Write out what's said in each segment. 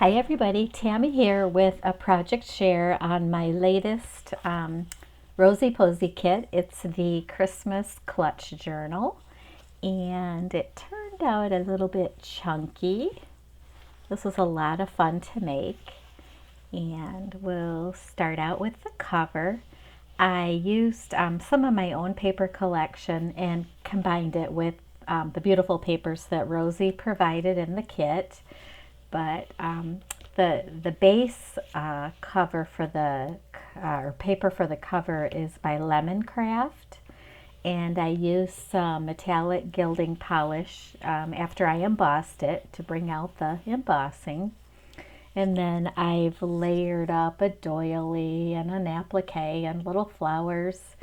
Hi everybody, Tammy here with a project share on my latest Rosie Posie kit. It's the Christmas Clutch Journal and it turned out a little bit chunky. This was a lot of fun to make and we'll start out with the cover. I used some of my own paper collection and combined it with the beautiful papers that Rosie provided in the kit. But the base cover for the or paper for the cover is by Lemon Craft, and I used some metallic gilding polish after I embossed it to bring out the embossing. And then I've layered up a doily and an applique and little flowers.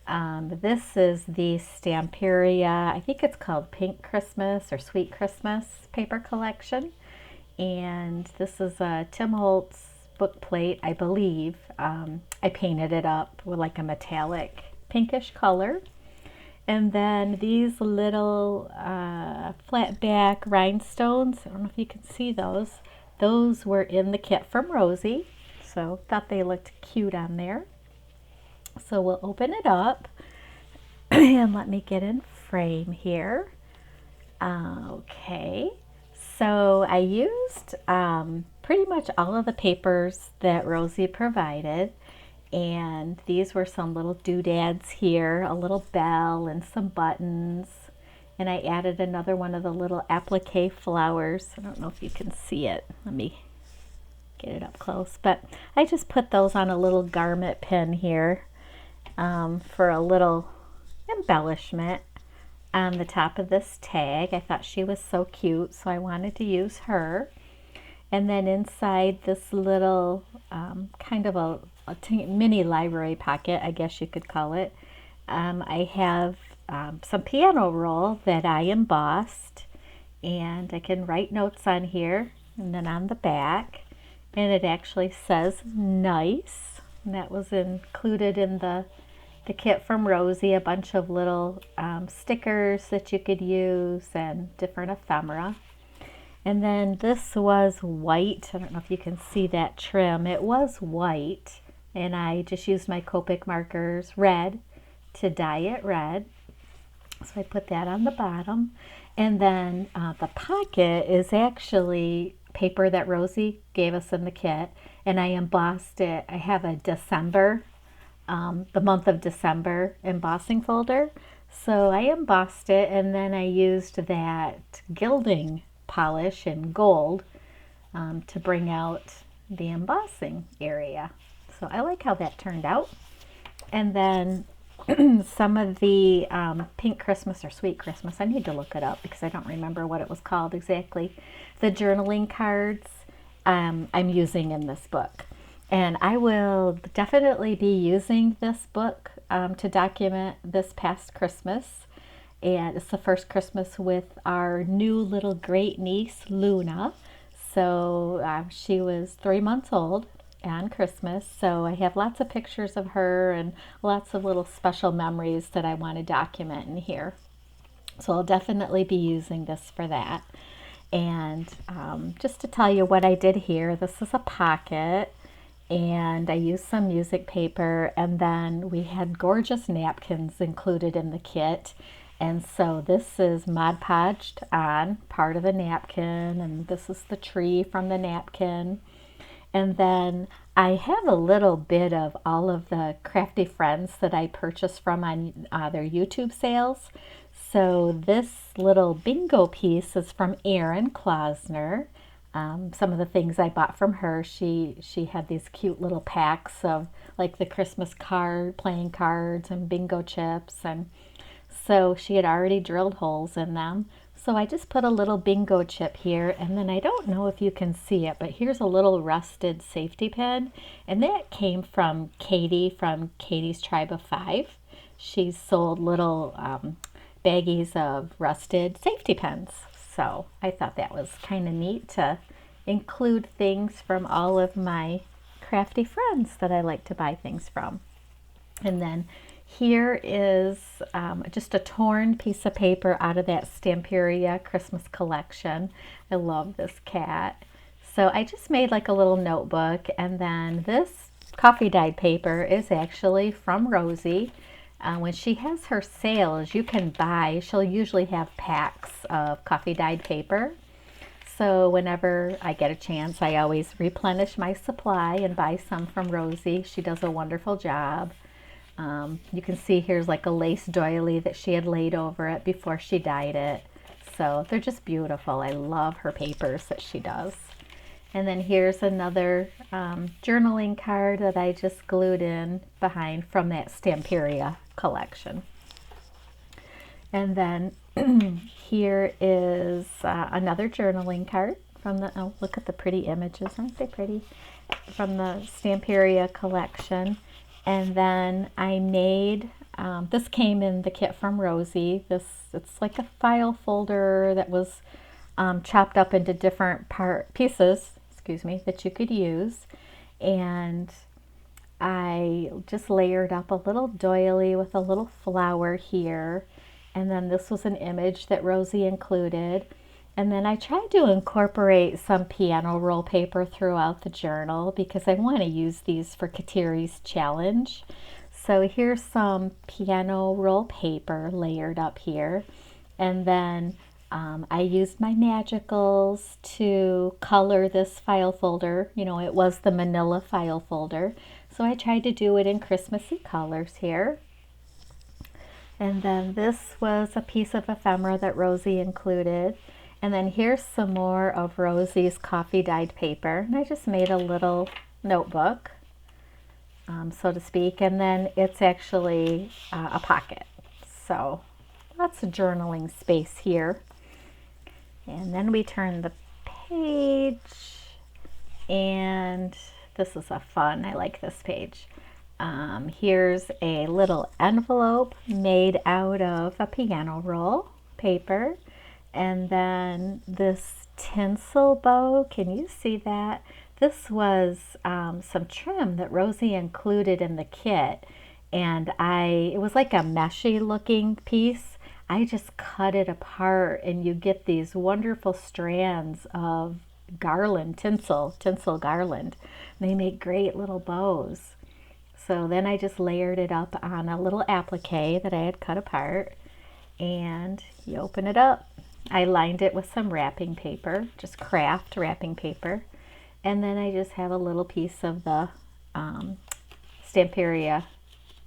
This is the Stamperia, I think it's called Pink Christmas or Sweet Christmas paper collection. And this is a Tim Holtz book plate, I believe. I painted it up with like a metallic pinkish color. And then these little flat back rhinestones, I don't know if you can see those. Those were in the kit from Rosie, so thought they looked cute on there. So we'll open it up and let me get in frame here. Okay. So I used pretty much all of the papers that Rosie provided, and these were some little doodads here, a little bell and some buttons, and I added another one of the little applique flowers. I don't know if you can see it. Let me get it up close, but I just put those on a little garment pin here for a little embellishment on the top of this tag. I thought she was so cute, so I wanted to use her. And then inside this little kind of a mini library pocket, I guess you could call it, I have some piano roll that I embossed, and I can write notes on here and then on the back, and it actually says nice, and that was included in the kit from Rosie, a bunch of little stickers that you could use and different ephemera. And then this was white. I don't know if you can see that trim. It was white, and I just used my Copic markers red to dye it red. So I put that on the bottom. And then the pocket is actually paper that Rosie gave us in the kit, and I embossed it. I have a December the month of December embossing folder. So I embossed it, and then I used that gilding polish in gold to bring out the embossing area. So I like how that turned out. And then some of the Pink Christmas or Sweet Christmas, I need to look it up because I don't remember what it was called exactly. The journaling cards I'm using in this book. And I will definitely be using this book to document this past Christmas. And it's the first Christmas with our new little great niece, Luna. So she was 3 months old on Christmas. So I have lots of pictures of her and lots of little special memories that I want to document in here. So I'll definitely be using this for that. And just to tell you what I did here, this is a pocket. And I used some music paper, and then we had gorgeous napkins included in the kit. And so this is Mod Podged on part of the napkin, and this is the tree from the napkin. And then I have a little bit of all of the Crafty Friends that I purchased from on their YouTube sales. So this little bingo piece is from Erin Klausner. Some of the things I bought from her, she had these cute little packs of like the Christmas card, playing cards and bingo chips, and so she had already drilled holes in them. So I just put a little bingo chip here, and then I don't know if you can see it, but here's a little rusted safety pin, and that came from Katie from Katie's Tribe of Five. She's sold little baggies of rusted safety pins. So I thought that was kind of neat to include things from all of my crafty friends that I like to buy things from. And then here is just a torn piece of paper out of that Stamperia Christmas collection. I love this cat. So I just made like a little notebook, and then this coffee dyed paper is actually from Rosie. When she has her sales, you can buy, she'll usually have packs of coffee dyed paper. So whenever I get a chance, I always replenish my supply and buy some from Rosie. She does a wonderful job. You can see here's like a lace doily that she had laid over it before she dyed it. So they're just beautiful. I love her papers that she does. And then here's another journaling card that I just glued in behind from that Stamperia collection. And then here is another journaling card from the, oh, look at the pretty images, aren't they pretty? From the Stamperia collection. And then I made, this came in the kit from Rosie. It's like a file folder that was chopped up into different pieces, that you could use. And I just layered up a little doily with a little flower here. And then this was an image that Rosie included. And then I tried to incorporate some piano roll paper throughout the journal because I want to use these for Katiri's challenge. So here's some piano roll paper layered up here. And then I used my magicals to color this file folder. You know, it was the manila file folder. So I tried to do it in Christmassy colors here. And then this was a piece of ephemera that Rosie included. And then here's some more of Rosie's coffee dyed paper. And I just made a little notebook, so to speak. And then it's actually a pocket. So lots of journaling space here. And then we turn the page. And this is a fun, I like this page. Here's a little envelope made out of a piano roll paper. And then this tinsel bow, can you see that? This was some trim that Rosie included in the kit. And it was like a meshy looking piece. I just cut it apart and you get these wonderful strands of garland, tinsel garland. They make great little bows. So then I just layered it up on a little applique that I had cut apart, and you open it up. I lined it with some wrapping paper, just craft wrapping paper, and then I just have a little piece of the Stamperia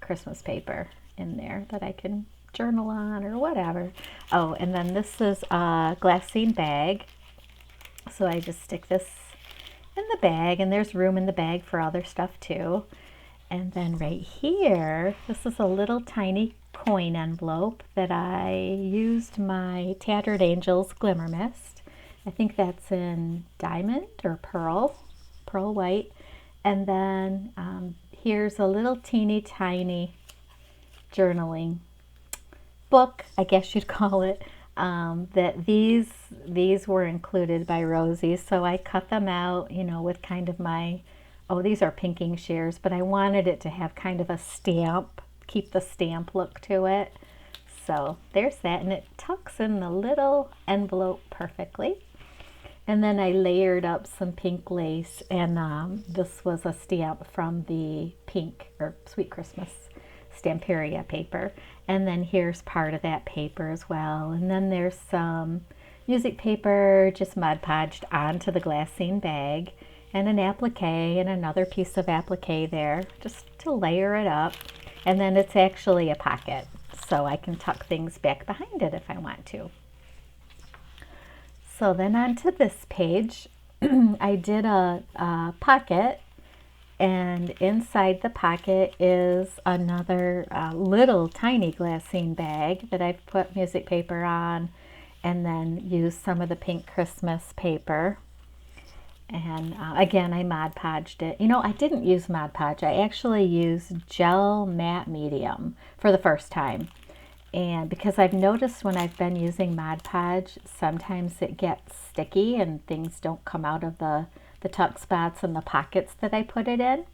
Christmas paper in there that I can journal on or whatever. Oh, and then this is a glassine bag, so I just stick this in the bag, and there's room in the bag for other stuff too. And then right here, this is a little tiny coin envelope that I used my Tattered Angels Glimmer Mist. I think that's in diamond or pearl white. And then here's a little teeny tiny journaling book, I guess you'd call it, that these were included by Rosie. So I cut them out, you know, with kind of my, oh, these are pinking shears, but I wanted it to have kind of a stamp, keep the stamp look to it. So there's that, and it tucks in the little envelope perfectly. And then I layered up some pink lace, and this was a stamp from the pink or Sweet Christmas Stamperia paper. And then here's part of that paper as well. And then there's some music paper just Mod Podged onto the glassine bag, and an applique and another piece of applique there just to layer it up. And then it's actually a pocket, so I can tuck things back behind it if I want to. So then onto this page, I did a pocket, and inside the pocket is another little tiny glassine bag that I've put music paper on, and then used some of the pink Christmas paper. And again, I Mod Podged it. You know, I didn't use Mod Podge. I actually used gel matte medium for the first time. And because I've noticed when I've been using Mod Podge, sometimes it gets sticky and things don't come out of the tuck spots and the pockets that I put it in.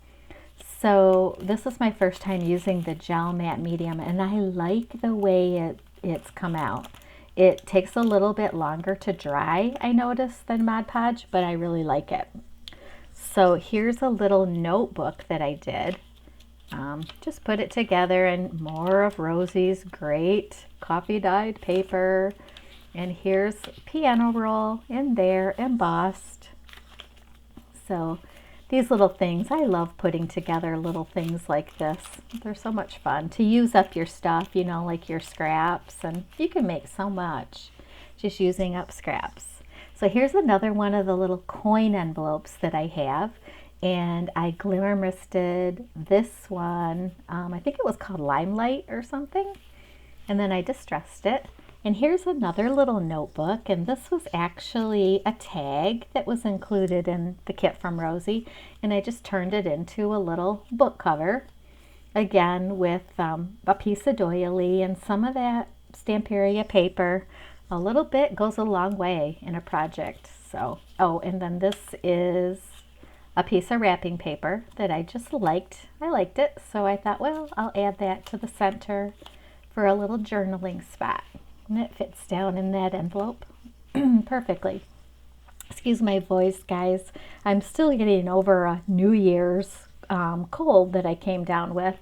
So this is my first time using the gel matte medium, and I like the way it's come out. It takes a little bit longer to dry, I noticed, than Mod Podge, but I really like it. So here's a little notebook that I did. Just put it together, and more of Rosie's great coffee dyed paper. And here's piano roll in there, embossed. So these little things, I love putting together little things like this. They're so much fun to use up your stuff, you know, like your scraps, and you can make so much just using up scraps. So here's another one of the little coin envelopes that I have, and I glimmer misted this one. I think it was called Limelight or something, and then I distressed it. And here's another little notebook, and this was actually a tag that was included in the kit from Rosie, and I just turned it into a little book cover, again with a piece of doily and some of that Stamperia paper. A little bit goes a long way in a project. So, oh, and then this is a piece of wrapping paper that I just liked. I liked it, so I thought, well, I'll add that to the center for a little journaling spot. And it fits down in that envelope perfectly. Excuse my voice, guys. I'm still getting over a New Year's cold that I came down with.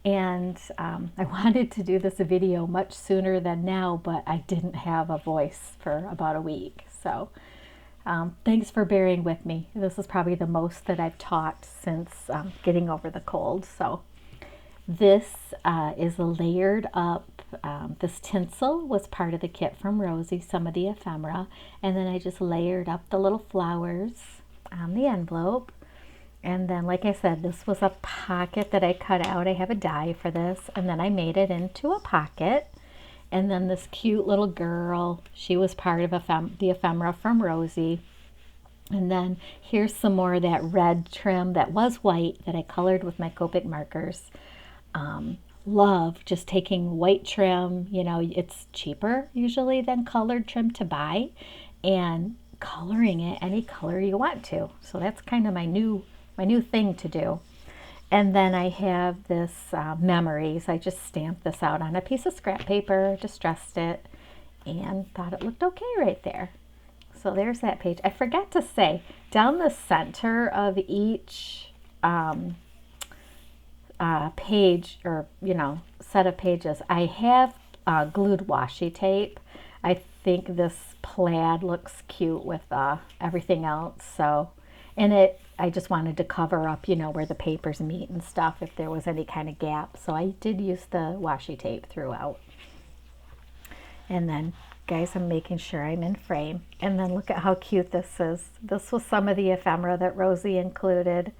And I wanted to do this video much sooner than now, but I didn't have a voice for about a week. So thanks for bearing with me. This is probably the most that I've talked since getting over the cold. So this is a layered up, this tinsel was part of the kit from Rosie, some of the ephemera, and then I just layered up the little flowers on the envelope. And then, like I said, this was a pocket that I cut out. I have a die for this, and then I made it into a pocket. And then this cute little girl, she was part of the ephemera from Rosie. And then here's some more of that red trim that was white that I colored with my Copic markers. Love just taking white trim, you know, it's cheaper usually than colored trim to buy, and coloring it any color you want to. So that's kind of my new thing to do. And then I have this memories. I just stamped this out on a piece of scrap paper, distressed it, and thought it looked okay right there. So there's that page. I forgot to say, down the center of each page, or set of pages, I have glued washi tape. I think this plaid looks cute with everything else. So, and I just wanted to cover up, where the papers meet and stuff, if there was any kind of gap. So I did use the washi tape throughout. And then, guys, I'm making sure I'm in frame. And then look at how cute this is. This was some of the ephemera that Rosie included.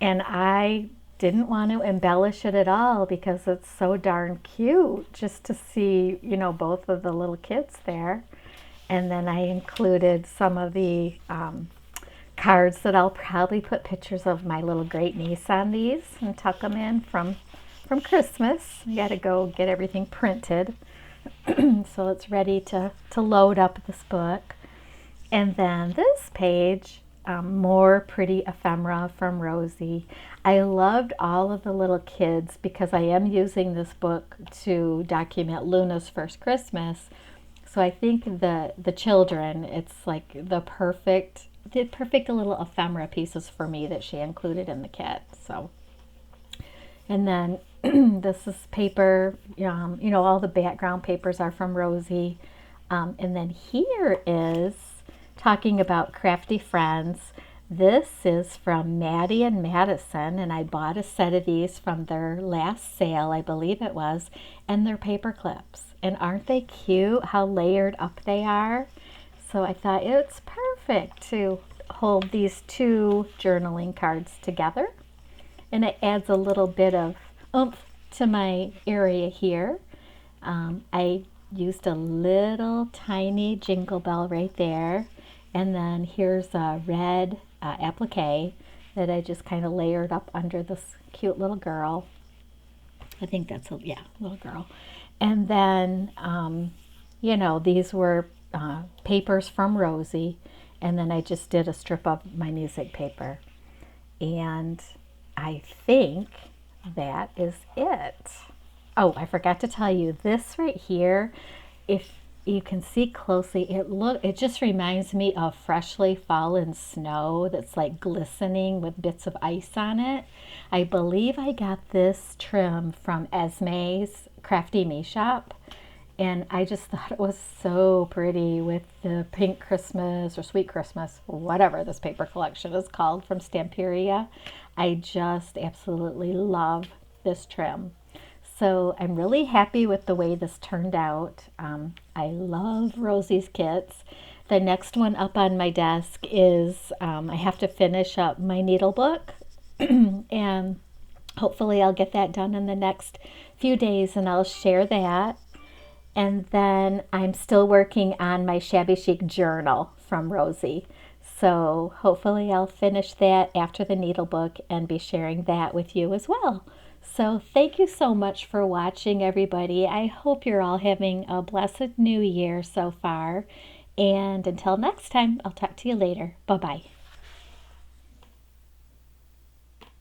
And I didn't want to embellish it at all because it's so darn cute just to see, both of the little kids there. And then I included some of the cards that I'll probably put pictures of my little great niece on these and tuck them in from Christmas. I got to go get everything printed. So it's ready to load up this book. And then this page, more pretty ephemera from Rosie. I loved all of the little kids because I am using this book to document Luna's first Christmas. So I think the children, it's like the perfect little ephemera pieces for me that she included in the kit. So, and then this is paper, all the background papers are from Rosie. And then here is talking about crafty friends. This is from Maddie and Madison, and I bought a set of these from their last sale, I believe it was, and they're paper clips. And aren't they cute how layered up they are? So I thought it's perfect to hold these two journaling cards together. And it adds a little bit of oomph to my area here. I used a little tiny jingle bell right there. And then here's a red applique that I just kind of layered up under this cute little girl. I think that's little girl. And then, these were papers from Rosie. And then I just did a strip of my music paper. And I think that is it. Oh, I forgot to tell you, this right here, if you can see closely, it just reminds me of freshly fallen snow that's like glistening with bits of ice on it. I believe I got this trim from Esme's Crafty Me shop, and I just thought it was so pretty with the Pink Christmas or Sweet Christmas, or whatever this paper collection is called from Stamperia. I just absolutely love this trim. So I'm really happy with the way this turned out. I love Rosie's kits. The next one up on my desk is I have to finish up my needle book and hopefully I'll get that done in the next few days and I'll share that. And then I'm still working on my shabby chic journal from Rosie. So hopefully I'll finish that after the needle book and be sharing that with you as well. So thank you so much for watching, everybody. I hope you're all having a blessed new year so far. And until next time, I'll talk to you later. Bye-bye.